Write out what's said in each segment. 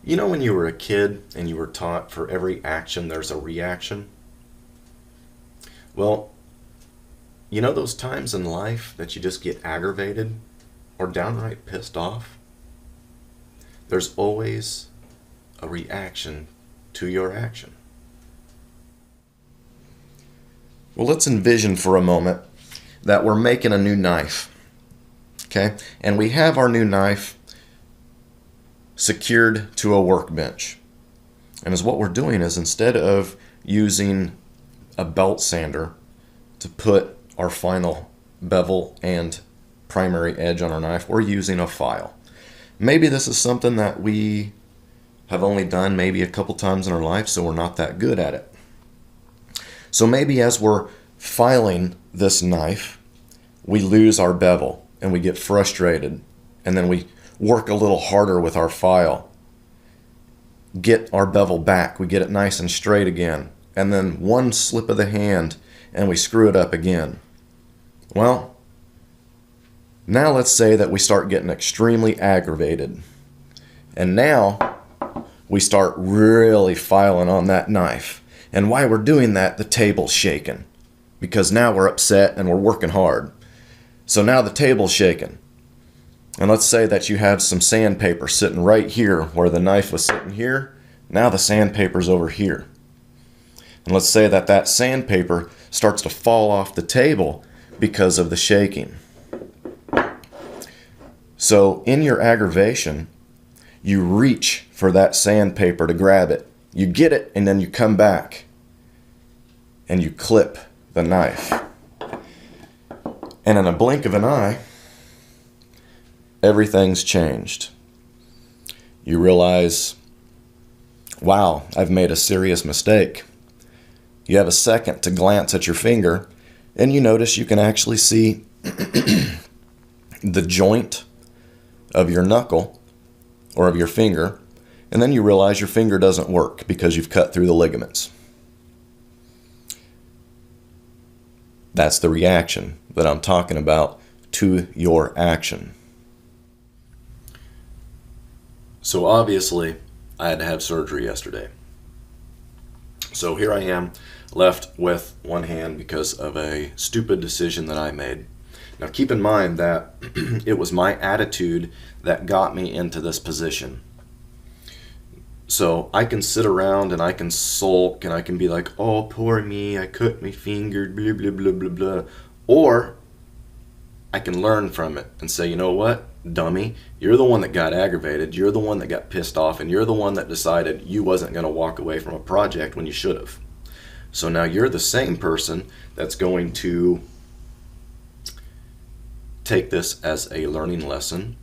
You know when you were a kid and you were taught for every action there's a reaction? Well, you know those times in life that you just get aggravated or downright pissed off? There's always a reaction to your action. Well, let's envision for a moment that we're making a new knife, okay? And we have our new knife secured to a workbench. And as what we're doing is, instead of using a belt sander to put our final bevel and primary edge on our knife, we're using a file. Maybe this is something that we have only done maybe a couple times in our life, so we're not that good at it. So maybe as we're filing this knife, we lose our bevel and we get frustrated, and then we work a little harder with our file, get our bevel back, we get it nice and straight again, and then one slip of the hand and we screw it up again. Well, now let's say that we start getting extremely aggravated, and now we start really filing on that knife. And while we're doing that, the table's shaking, because now we're upset and we're working hard. So now the table's shaking. And let's say that you have some sandpaper sitting right here where the knife was sitting here. Now the sandpaper's over here. And let's say that that sandpaper starts to fall off the table because of the shaking. So in your aggravation, you reach for that sandpaper to grab it. You get it, and then you come back and you clip the knife. And in a blink of an eye, everything's changed. You realize, wow, I've made a serious mistake. You have a second to glance at your finger, and you notice you can actually see the joint of your knuckle or of your finger, and then you realize your finger doesn't work because you've cut through the ligaments. That's the reaction that I'm talking about to your action. So obviously, I had to have surgery yesterday. So here I am, left with one hand because of a stupid decision that I made. Now keep in mind that it was my attitude that got me into this position. So I can sit around and I can sulk and I can be like, oh, poor me, I cut my finger, blah, blah, blah, blah, blah. Or I can learn from it and say, you know what, dummy, you're the one that got aggravated, you're the one that got pissed off, and you're the one that decided you wasn't going to walk away from a project when you should have. So now you're the same person that's going to take this as a learning lesson.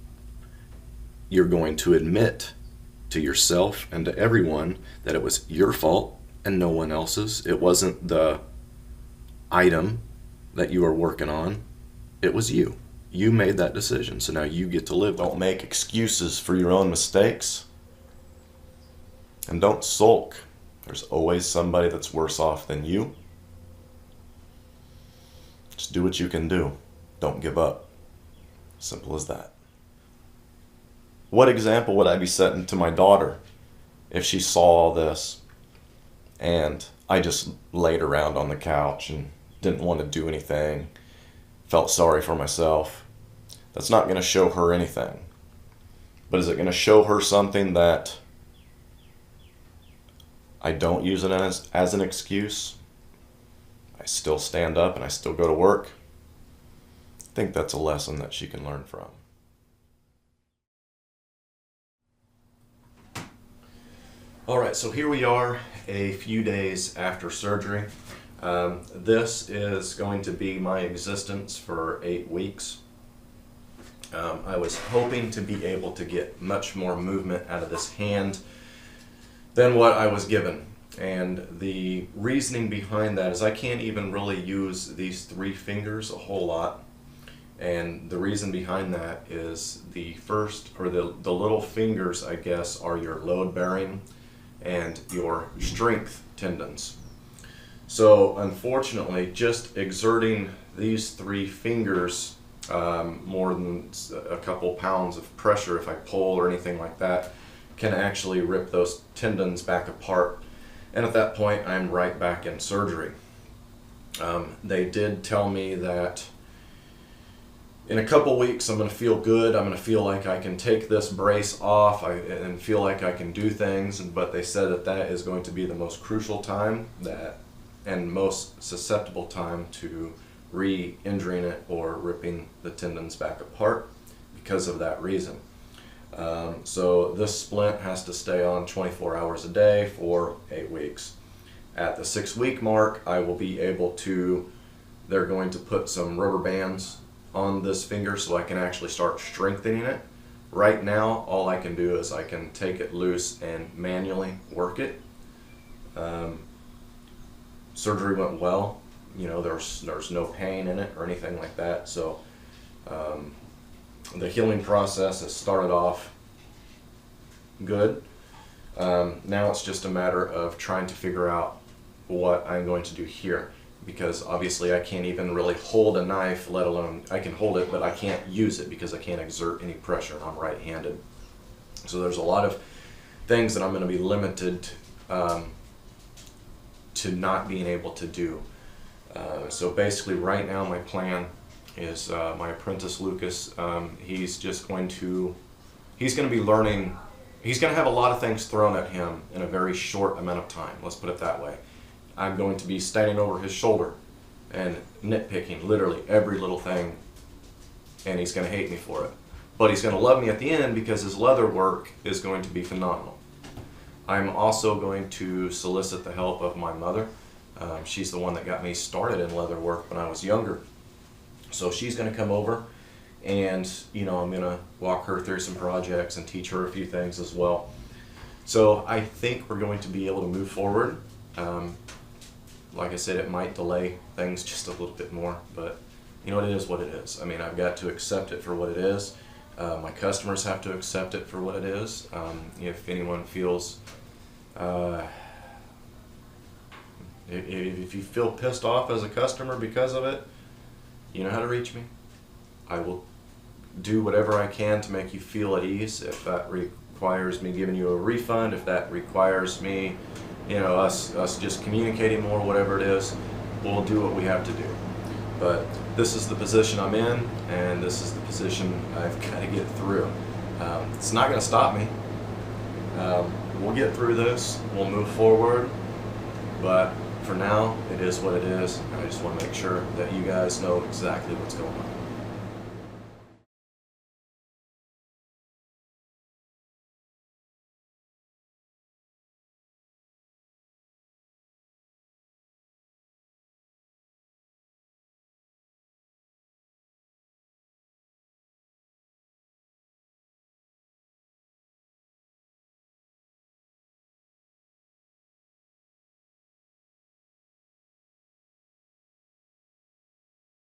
You're going to admit to yourself and to everyone that it was your fault and no one else's. It wasn't the item that you were working on. It was you. You made that decision, so now you get to live. Don't make excuses for your own mistakes. And don't sulk. There's always somebody that's worse off than you. Just do what you can do. Don't give up. Simple as that. What example would I be setting to my daughter if she saw all this and I just laid around on the couch and didn't want to do anything, felt sorry for myself? That's not going to show her anything. But is it going to show her something that I don't use it as an excuse? I still stand up and I still go to work. I think that's a lesson that she can learn from. Alright, so here we are a few days after surgery. This is going to be my existence for 8 weeks. I was hoping to be able to get much more movement out of this hand than what I was given. And the reasoning behind that is I can't even really use these 3 fingers a whole lot. And the reason behind that is the first, or the little fingers, I guess, are your load bearing and your strength tendons. So unfortunately, just exerting these 3 fingers more than a couple pounds of pressure, if I pull or anything like that, can actually rip those tendons back apart. And at that point, I'm right back in surgery. They did tell me that in a couple weeks I'm going to feel good. I'm going to feel like I can take this brace off and feel like I can do things. But they said that that is going to be the most crucial time and most susceptible time to re-injuring it or ripping the tendons back apart because of that reason. So this splint has to stay on 24 hours a day for 8 weeks. At the 6-week mark, I will be able to, they're going to put some rubber bands on this finger so I can actually start strengthening it. Right now, all I can do is I can take it loose and manually work it. Surgery went well. You know, there's no pain in it or anything like that. So the healing process has started off good. Now it's just a matter of trying to figure out what I'm going to do here, because obviously I can't even really hold a knife, let alone, I can hold it, but I can't use it because I can't exert any pressure. I'm right-handed. So there's a lot of things that I'm going to be limited to not being able to do. So basically right now my plan is my apprentice Lucas, he's going to be learning, he's going to have a lot of things thrown at him in a very short amount of time, let's put it that way. I'm going to be standing over his shoulder and nitpicking literally every little thing, and he's going to hate me for it. But he's going to love me at the end because his leather work is going to be phenomenal. I'm also going to solicit the help of my mother. She's the one that got me started in leather work when I was younger. So she's going to come over, and you know, I'm going to walk her through some projects and teach her a few things as well. So I think we're going to be able to move forward. Like I said, it might delay things just a little bit more, but you know, it is what it is. I mean, I've got to accept it for what it is. My customers have to accept it for what it is. If anyone feels, if you feel pissed off as a customer because of it, you know how to reach me. I will do whatever I can to make you feel at ease. If that requires me giving you a refund, if that requires me, you know, us just communicating more, whatever it is, we'll do what we have to do. But this is the position I'm in, and this is the position I've got to get through. It's not going to stop me. We'll get through this, we'll move forward, but for now, it is what it is, and I just want to make sure that you guys know exactly what's going on.